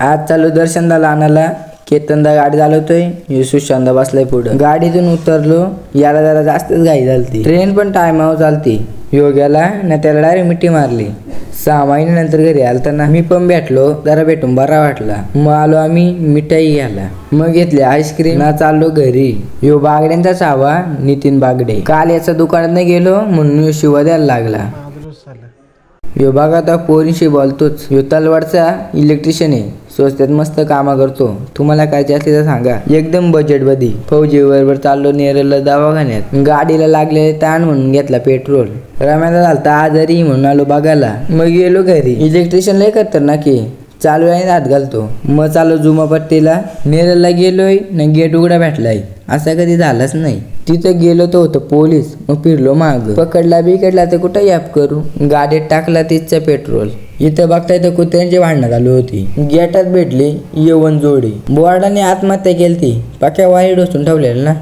आज चालू दर्शनला आणायला. केतनदा गाडी चालवतोय, सुशांत बसलाय पुढं. गाडीतून उतरलो, याला जरा जास्तच घाई झालती. ट्रेन पण टायमावर चालती. योग्याला ना त्याला डायरेक्ट मिठी मारली. 6 महिन्यानंतर घरी आलताना मी पण भेटलो, जरा भेटून बरा वाटला. मग आलो आम्ही मिठाई घ्यायला, मग घेतली आईस्क्रीम ना चाललो घरी. यो बागड्यांचा चावा नितीन बागडे. काल याचा दुकानात गेलो म्हणून शिवा द्यायला लागला. यो बघा आता पोरींशी बोलतोच. यो तलवाडचा इलेक्ट्रिशियन आहे, स्वस्तात मस्त कामा करतो. तुम्हाला काय असले तर सांगा. एकदम बजेट मध्ये. फौजी बरोबर चाललो नेरला दवाखान्यात. गाडीला लागले ताण म्हणून घेतला पेट्रोल. रम्याला झालता आजारी म्हणून आलो बघायला. मग गेलो घरी. इलेक्ट्रिशियन लय खतरनाक आहे, चालू आहे हात घालतो. मग चालू जुमापट्टीला. नेरला गेलोय ना गेट उघडा भेटलाय, असा कधी झालाच नाही. तिथं गेलो तर होतं पोलीस. मग फिरलो माग. पकडला बिकडला तर कुठं ॲप करू. गाडीत टाकला तिथचं पेट्रोल. इथं बघताय तर कुत्र्यांची भांडणं चालू होती. गेटात भेटली यवन जोडी. बोर्डाने आत्महत्या केली ती. पाक्या वाईट डोसून ठेवलेलं ना.